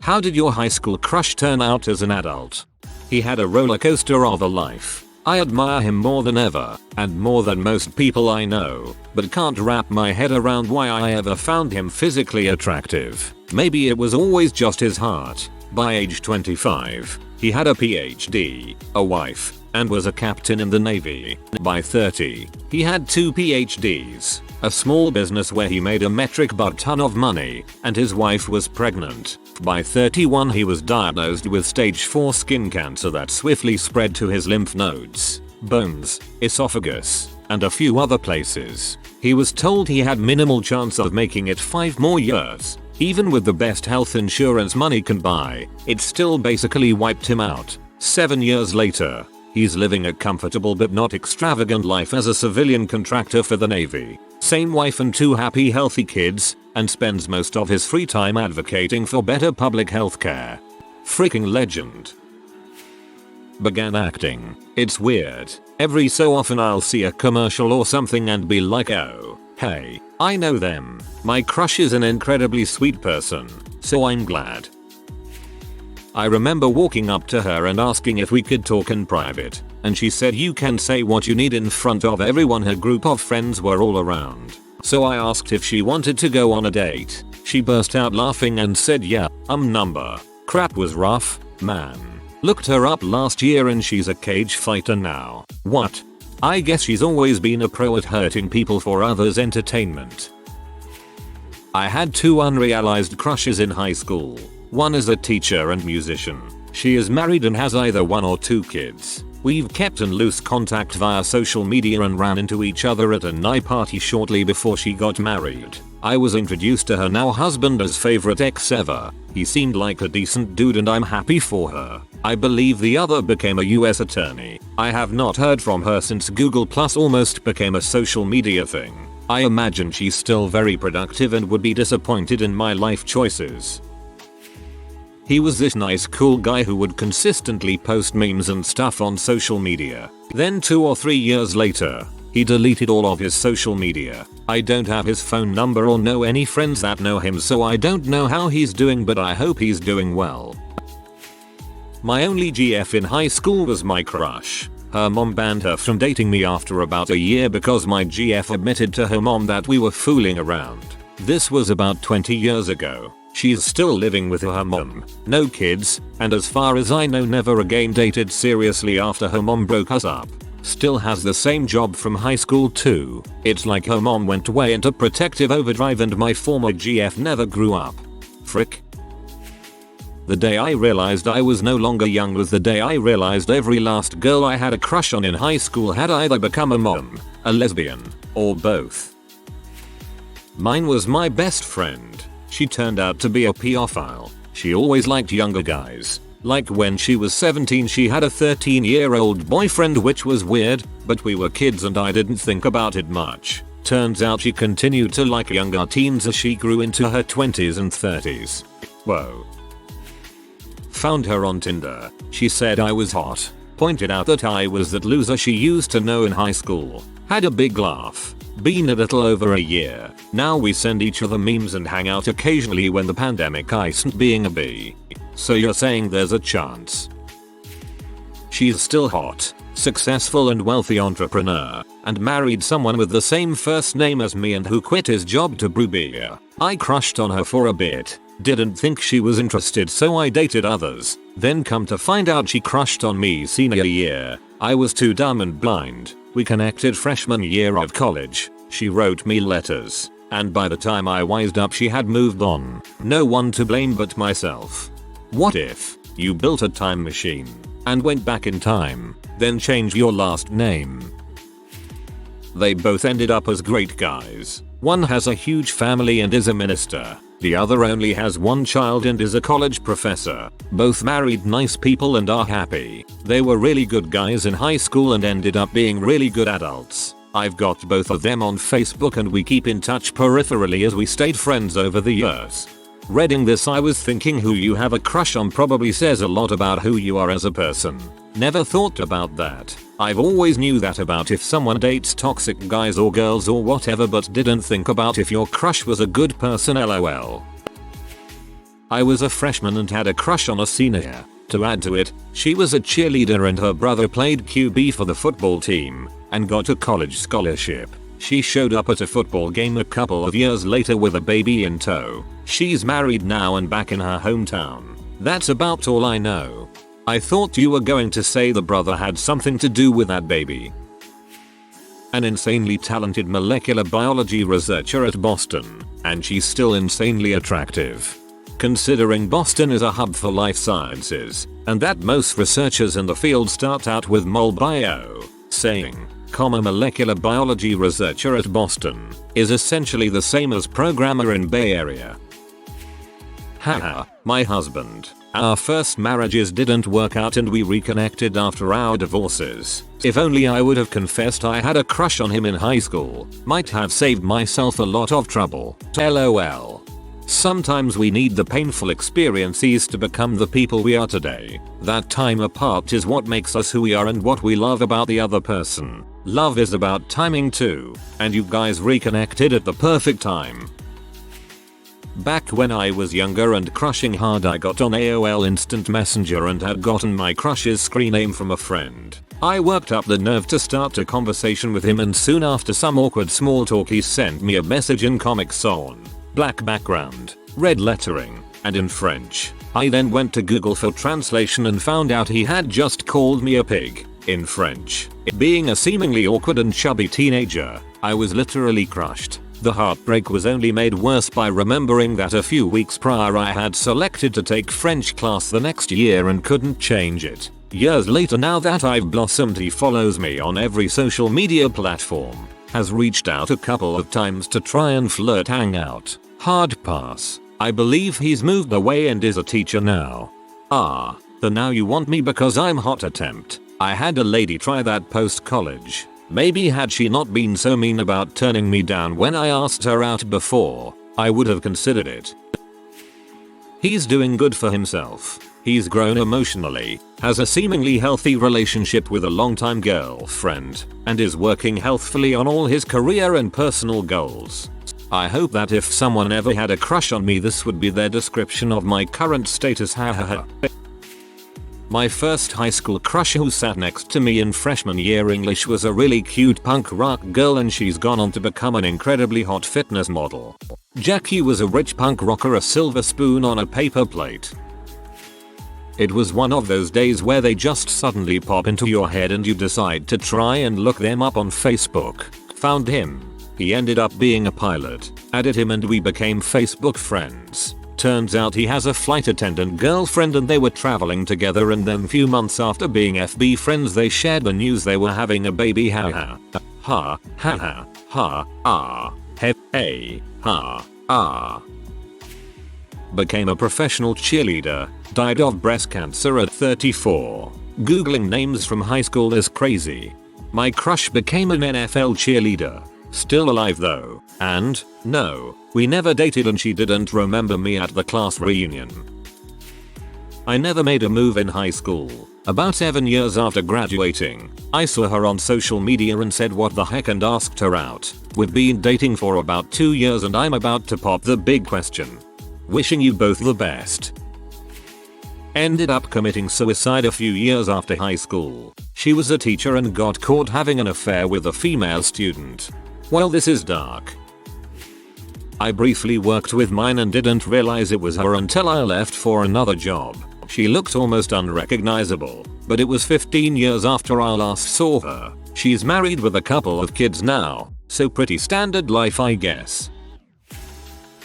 How did your high school crush turn out as an adult? He had a roller coaster of a life. I admire him more than ever, and more than most people I know, but can't wrap my head around why I ever found him physically attractive. Maybe it was always just his heart. By age 25, he had a PhD, a wife, and was a captain in the Navy. By 30, he had 2 PhDs, a small business where he made a metric butt ton of money, and his wife was pregnant. By 31 he was diagnosed with stage 4 skin cancer that swiftly spread to his lymph nodes, bones, esophagus, and a few other places. He was told he had minimal chance of making it 5 more years. Even with the best health insurance money can buy, it still basically wiped him out. 7 years later, he's living a comfortable but not extravagant life as a civilian contractor for the Navy. Same wife and 2 happy healthy kids, and spends most of his free time advocating for better public healthcare. Freaking legend. Began acting. It's weird. Every so often I'll see a commercial or something and be like, oh, hey, I know them. My crush is an incredibly sweet person, so I'm glad. I remember walking up to her and asking if we could talk in private, and she said you can say what you need in front of everyone. Her group of friends were all around. So I asked if she wanted to go on a date. She burst out laughing and said yeah, number. Crap was rough, man. Looked her up last year and she's a cage fighter now. What? I guess she's always been a pro at hurting people for others' entertainment. I had 2 unrealized crushes in high school. One is a teacher and musician. She is married and has either 1 or 2 kids. We've kept in loose contact via social media and ran into each other at a night party shortly before she got married. I was introduced to her now husband as favorite ex ever. He seemed like a decent dude and I'm happy for her. I believe the other became a US attorney. I have not heard from her since Google Plus almost became a social media thing. I imagine she's still very productive and would be disappointed in my life choices. He was this nice cool guy who would consistently post memes and stuff on social media. Then 2 or 3 years later, he deleted all of his social media. I don't have his phone number or know any friends that know him, so I don't know how he's doing, but I hope he's doing well. My only GF in high school was my crush. Her mom banned her from dating me after about a year because my GF admitted to her mom that we were fooling around. This was about 20 years ago. She's still living with her mom, no kids, and as far as I know never again dated seriously after her mom broke us up. Still has the same job from high school too. It's like her mom went way into protective overdrive and my former GF never grew up. Frick. The day I realized I was no longer young was the day I realized every last girl I had a crush on in high school had either become a mom, a lesbian, or both. Mine was my best friend. She turned out to be a pedophile. She always liked younger guys. Like when she was 17 she had a 13-year-old boyfriend, which was weird, but we were kids and I didn't think about it much. Turns out she continued to like younger teens as she grew into her 20s and 30s. Whoa. Found her on Tinder. She said I was hot. Pointed out that I was that loser she used to know in high school. Had a big laugh. Been a little over a year. Now we send each other memes and hang out occasionally when the pandemic isn't being a bee. So you're saying there's a chance? She's still hot, successful and wealthy entrepreneur, and married someone with the same first name as me and who quit his job to brew beer. I crushed on her for a bit. Didn't think she was interested, so I dated others. Then come to find out she crushed on me senior year. I was too dumb and blind. We connected freshman year of college. She wrote me letters. And by the time I wised up she had moved on. No one to blame but myself. What if you built a time machine and went back in time, then changed your last name? They both ended up as great guys. One has a huge family and is a minister. The other only has 1 child and is a college professor. Both married nice people and are happy. They were really good guys in high school and ended up being really good adults. I've got both of them on Facebook and we keep in touch peripherally as we stayed friends over the years. Reading this I was thinking who you have a crush on probably says a lot about who you are as a person. Never thought about that. I've always knew that about if someone dates toxic guys or girls or whatever, but didn't think about if your crush was a good person. LOL. I was a freshman and had a crush on a senior. To add to it, she was a cheerleader and her brother played QB for the football team and got a college scholarship. She showed up at a football game a couple of years later with a baby in tow. She's married now and back in her hometown. That's about all I know. I thought you were going to say the brother had something to do with that baby. An insanely talented molecular biology researcher at Boston, and she's still insanely attractive. Considering Boston is a hub for life sciences, and that most researchers in the field start out with mol bio, saying, molecular biology researcher at Boston is essentially the same as programmer in Bay Area. Haha, my husband. Our first marriages didn't work out and we reconnected after our divorces. If only I would have confessed I had a crush on him in high school, might have saved myself a lot of trouble. LOL. Sometimes we need the painful experiences to become the people we are today. That time apart is what makes us who we are and what we love about the other person. Love is about timing too, and you guys reconnected at the perfect time. Back when I was younger and crushing hard, I got on AOL Instant Messenger and had gotten my crush's screen name from a friend. I worked up the nerve to start a conversation with him, and soon after some awkward small talk he sent me a message in Comic Sans, black background, red lettering, and in French. I then went to Google for translation and found out he had just called me a pig, in French. Being a seemingly awkward and chubby teenager, I was literally crushed. The heartbreak was only made worse by remembering that a few weeks prior I had selected to take French class the next year and couldn't change it. Years later, now that I've blossomed, he follows me on every social media platform, has reached out a couple of times to try and flirt, hang out. Hard pass. I believe he's moved away and is a teacher now. The now you want me because I'm hot attempt. I had a lady try that post college. Maybe had she not been so mean about turning me down when I asked her out before, I would have considered it. He's doing good for himself. He's grown emotionally, has a seemingly healthy relationship with a longtime girlfriend, and is working healthfully on all his career and personal goals. I hope that if someone ever had a crush on me, this would be their description of my current status. Hahaha. My first high school crush who sat next to me in freshman year English was a really cute punk rock girl, and she's gone on to become an incredibly hot fitness model. Jackie was a rich punk rocker, a silver spoon on a paper plate. It was one of those days where they just suddenly pop into your head and you decide to try and look them up on Facebook. Found him. He ended up being a pilot. Added him and we became Facebook friends. Turns out he has a flight attendant girlfriend and they were traveling together, and then few months after being FB friends they shared the news they were having a baby. Ha ha ha ha ha hey ha ah. Became a professional cheerleader. Died of breast cancer at 34. Googling names from high school is crazy. My crush became an NFL cheerleader. Still alive though, and, no, we never dated and she didn't remember me at the class reunion. I never made a move in high school. About 7 years after graduating, I saw her on social media and said what the heck and asked her out. We've been dating for about 2 years and I'm about to pop the big question. Wishing you both the best. Ended up committing suicide a few years after high school. She was a teacher and got caught having an affair with a female student. Well, this is dark. I briefly worked with mine and didn't realize it was her until I left for another job. She looked almost unrecognizable, but it was 15 years after I last saw her. She's married with a couple of kids now, so pretty standard life, I guess.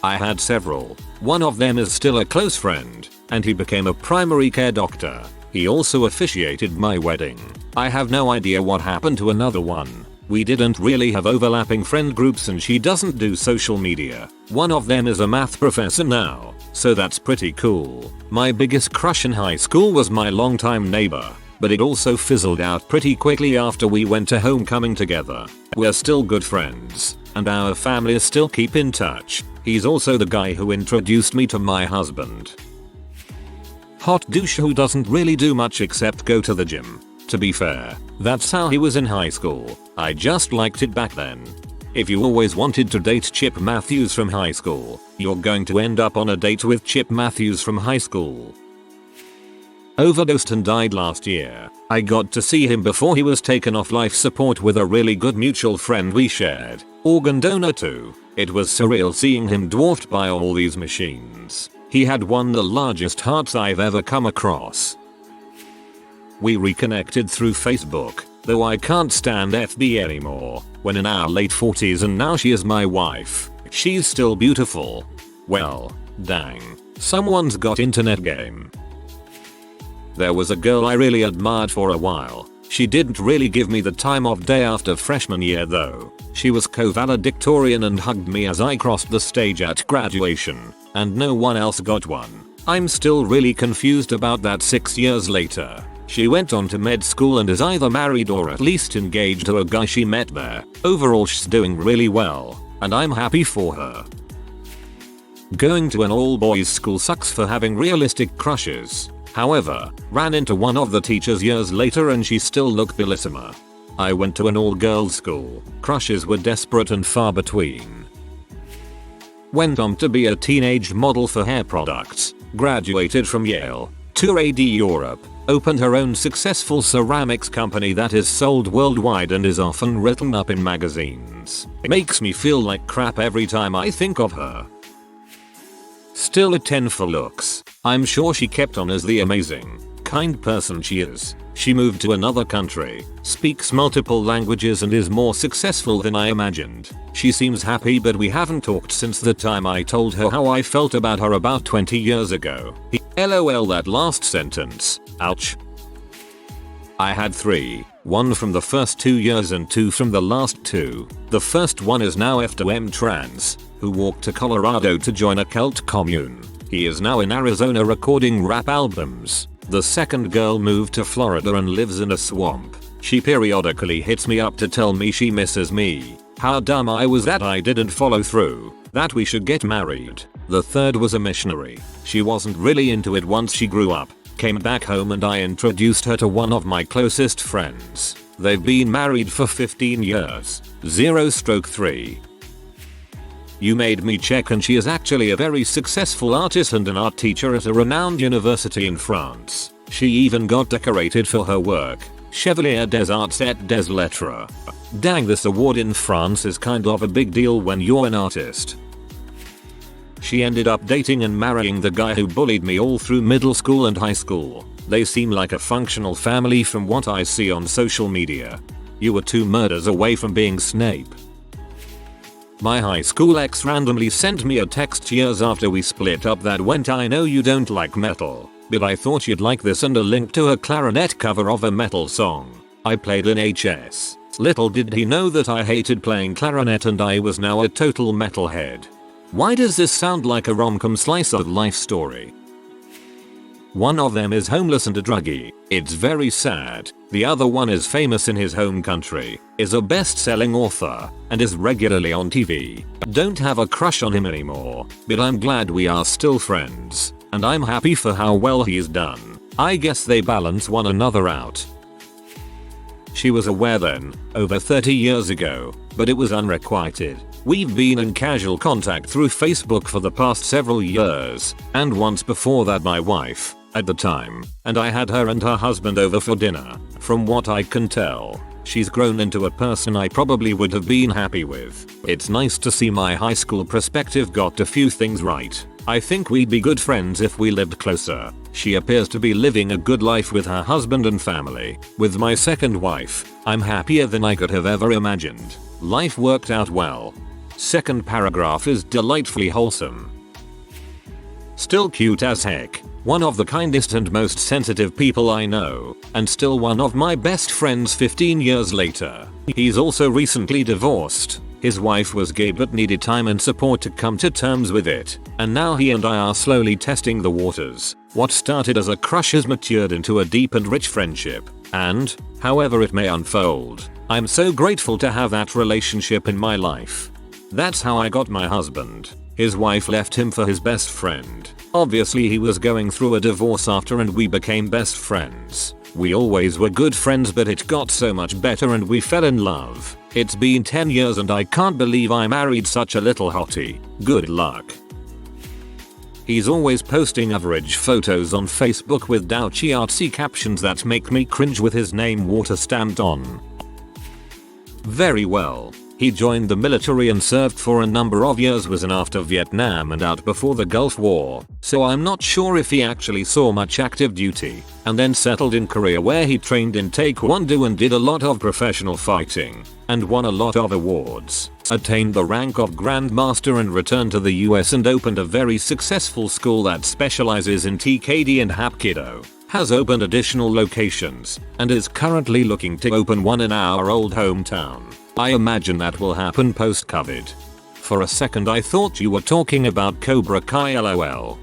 I had several. One of them is still a close friend, and he became a primary care doctor. He also officiated my wedding. I have no idea what happened to another one. We didn't really have overlapping friend groups and she doesn't do social media. One of them is a math professor now, so that's pretty cool. My biggest crush in high school was my longtime neighbor, but it also fizzled out pretty quickly after we went to homecoming together. We're still good friends, and our families still keep in touch. He's also the guy who introduced me to my husband. Hot douche who doesn't really do much except go to the gym. To be fair, that's how he was in high school. I just liked it back then. If you always wanted to date Chip Matthews from high school, you're going to end up on a date with Chip Matthews from high school. Overdosed and died last year. I got to see him before he was taken off life support with a really good mutual friend we shared. Organ donor too. It was surreal seeing him dwarfed by all these machines. He had one of the largest hearts I've ever come across. We reconnected through Facebook, though I can't stand FB anymore. When in our late 40s and now she is my wife. She's still beautiful. Well, dang. Someone's got internet game. There was a girl I really admired for a while. She didn't really give me the time of day after freshman year though. She was co-valedictorian and hugged me as I crossed the stage at graduation, and no one else got one. I'm still really confused about that 6 years later. She went on to med school and is either married or at least engaged to a guy she met there. Overall she's doing really well, and I'm happy for her. Going to an all-boys school sucks for having realistic crushes. However, ran into one of the teachers years later and she still looked bellissima. I went to an all-girls school. Crushes were desperate and far between. Went on to be a teenage model for hair products. Graduated from Yale. Toured Europe. Opened her own successful ceramics company that is sold worldwide and is often written up in magazines. It makes me feel like crap every time I think of her. Still a 10 for looks. I'm sure she kept on as the amazing, kind person she is. She moved to another country, speaks multiple languages and is more successful than I imagined. She seems happy but we haven't talked since the time I told her how I felt about her about 20 years ago. LOL that last sentence. Ouch. I had 3. 1 from the first 2 years and 2 from the last 2. The first one is now F2M trans, who walked to Colorado to join a cult commune. He is now in Arizona recording rap albums. The second girl moved to Florida and lives in a swamp. She periodically hits me up to tell me she misses me. How dumb I was that I didn't follow through. That we should get married. The third was a missionary. She wasn't really into it once she grew up. Came back home and I introduced her to one of my closest friends. They've been married for 15 years. 0/3. You made me check and she is actually a very successful artist and an art teacher at a renowned university in France. She even got decorated for her work. Chevalier des Arts et des Lettres. Dang, this award in France is kind of a big deal when you're an artist. She ended up dating and marrying the guy who bullied me all through middle school and high school. They seem like a functional family from what I see on social media. You were 2 murders away from being Snape. My high school ex randomly sent me a text years after we split up that went, "I know you don't like metal, but I thought you'd like this," and a link to a clarinet cover of a metal song I played in HS. Little did he know that I hated playing clarinet and I was now a total metalhead. Why does this sound like a rom-com slice of life story? One of them is homeless and a druggie. It's very sad. The other one is famous in his home country, is a best-selling author, and is regularly on TV. Don't have a crush on him anymore, but I'm glad we are still friends, and I'm happy for how well he's done. I guess they balance one another out. She was aware then, over 30 years ago, but it was unrequited. We've been in casual contact through Facebook for the past several years, and once before that my wife, at the time, and I had her and her husband over for dinner. From what I can tell, she's grown into a person I probably would have been happy with. It's nice to see my high school perspective got a few things right. I think we'd be good friends if we lived closer. She appears to be living a good life with her husband and family. With my second wife, I'm happier than I could have ever imagined. Life worked out well. Second paragraph is delightfully wholesome. Still cute as heck. One of the kindest and most sensitive people I know, and still one of my best friends 15 years later. He's also recently divorced. His wife was gay but needed time and support to come to terms with it, and now he and I are slowly testing the waters. What started as a crush has matured into a deep and rich friendship, and, however it may unfold, I'm so grateful to have that relationship in my life. That's how I got my husband. His wife left him for his best friend. Obviously he was going through a divorce after and we became best friends. We always were good friends but it got so much better and we fell in love. It's been 10 years and I can't believe I married such a little hottie. Good luck. He's always posting average photos on Facebook with douchey artsy captions that make me cringe with his name water stamped on. Very well. He joined the military and served for a number of years, was in after Vietnam and out before the Gulf War, so I'm not sure if he actually saw much active duty, and then settled in Korea where he trained in taekwondo and did a lot of professional fighting, and won a lot of awards, attained the rank of Grandmaster and returned to the US and opened a very successful school that specializes in TKD and Hapkido, has opened additional locations, and is currently looking to open one in our old hometown. I imagine that will happen post-COVID. For a second I thought you were talking about Cobra Kai lol.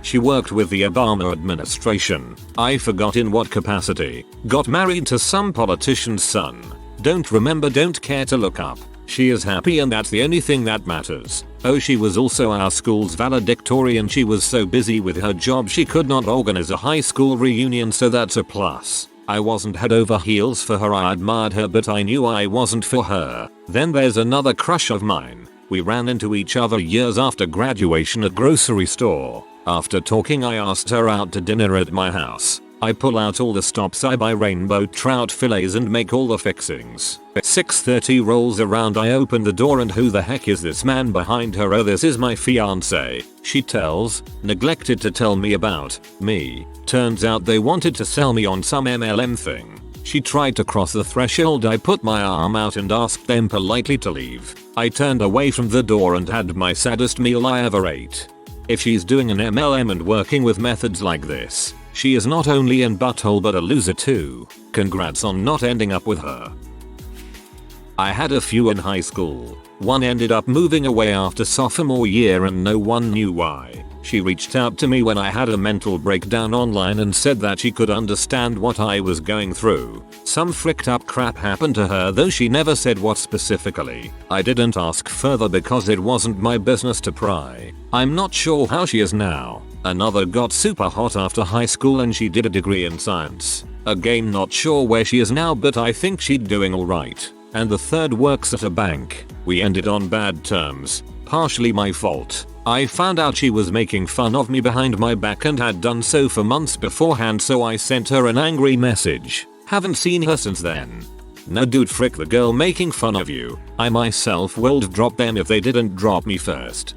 She worked with the Obama administration. I forgot in what capacity. Got married to some politician's son. Don't remember, don't care to look up. She is happy and that's the only thing that matters. Oh, she was also our school's valedictorian. She was so busy with her job she could not organize a high school reunion, so that's a plus. I wasn't head over heels for her, I admired her but I knew I wasn't for her. Then there's another crush of mine. We ran into each other years after graduation at grocery store. After talking I asked her out to dinner at my house. I pull out all the stops, I buy rainbow trout fillets and make all the fixings. 6:30 rolls around, I open the door and who the heck is this man behind her? Oh, this is my fiance, she tells, neglected to tell me about me. Turns out they wanted to sell me on some MLM thing. She tried to cross the threshold, I put my arm out and asked them politely to leave. I turned away from the door and had my saddest meal I ever ate. If she's doing an MLM and working with methods like this, she is not only in butthole but a loser too. Congrats on not ending up with her. I had a few in high school. One ended up moving away after sophomore year and no one knew why. She reached out to me when I had a mental breakdown online and said that she could understand what I was going through. Some fricked up crap happened to her, though she never said what specifically. I didn't ask further because it wasn't my business to pry. I'm not sure how she is now. Another got super hot after high school and she did a degree in science. Again, not sure where she is now, but I think she's doing alright. And the third works at a bank. We ended on bad terms. Partially my fault. I found out she was making fun of me behind my back and had done so for months beforehand, so I sent her an angry message. Haven't seen her since then. No dude, frick the girl making fun of you. I myself would drop them if they didn't drop me first.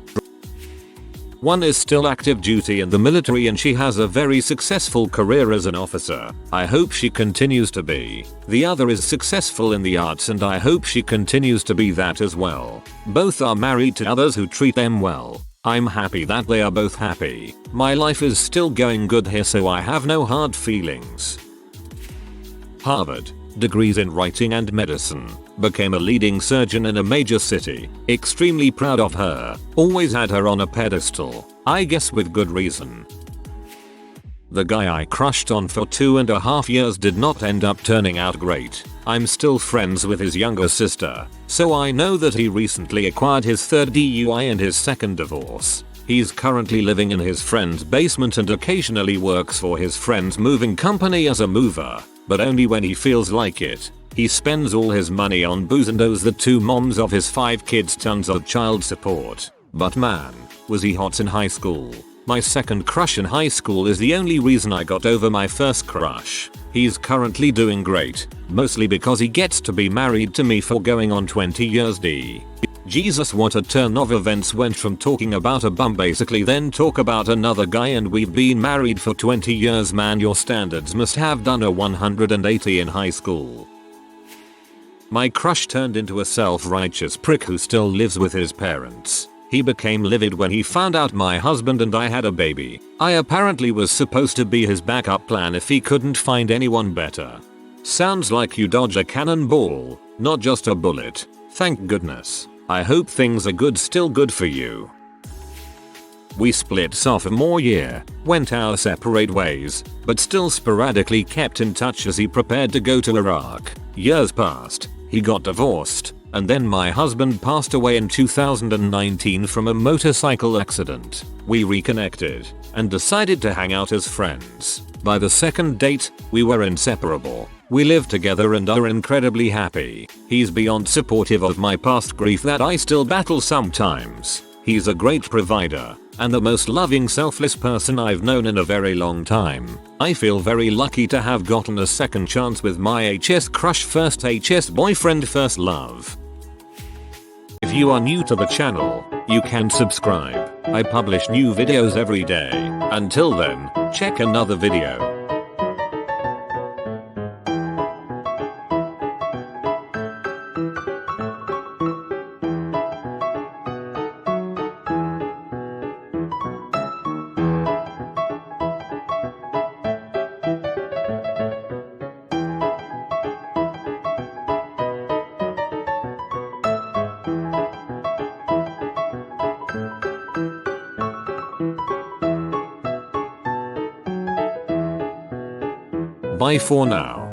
One is still active duty in the military and she has a very successful career as an officer. I hope she continues to be. The other is successful in the arts and I hope she continues to be that as well. Both are married to others who treat them well. I'm happy that they are both happy. My life is still going good here, so I have no hard feelings. Harvard. Degrees in writing and medicine. Became a leading surgeon in a major city. Extremely proud of her. Always had her on a pedestal. I guess with good reason. The guy I crushed on for 2.5 years did not end up turning out great. I'm still friends with his younger sister, so I know that he recently acquired his third DUI and his second divorce. He's currently living in his friend's basement and occasionally works for his friend's moving company as a mover, but only when he feels like it. He spends all his money on booze and owes the two moms of his 5 kids tons of child support. But man, was he hot in high school. My second crush in high school is the only reason I got over my first crush. He's currently doing great, mostly because he gets to be married to me for going on 20 years. Jesus, what a turn of events. Went from talking about a bum basically then talk about another guy and we've been married for 20 years. Man, your standards must have done a 180 in high school. My crush turned into a self-righteous prick who still lives with his parents. He became livid when he found out my husband and I had a baby. I apparently was supposed to be his backup plan if he couldn't find anyone better. Sounds like you dodge a cannonball, not just a bullet. Thank goodness. I hope things are still good for you. We split sophomore year, went our separate ways, but still sporadically kept in touch as he prepared to go to Iraq. Years passed, he got divorced, and then my husband passed away in 2019 from a motorcycle accident. We reconnected and decided to hang out as friends. By the second date, we were inseparable. We live together and are incredibly happy. He's beyond supportive of my past grief that I still battle sometimes. He's a great provider and the most loving, selfless person I've known in a very long time. I feel very lucky to have gotten a second chance with my HS crush, first HS boyfriend, first love. If you are new to the channel, you can subscribe. I publish new videos every day. Until then, check another video. Bye for now.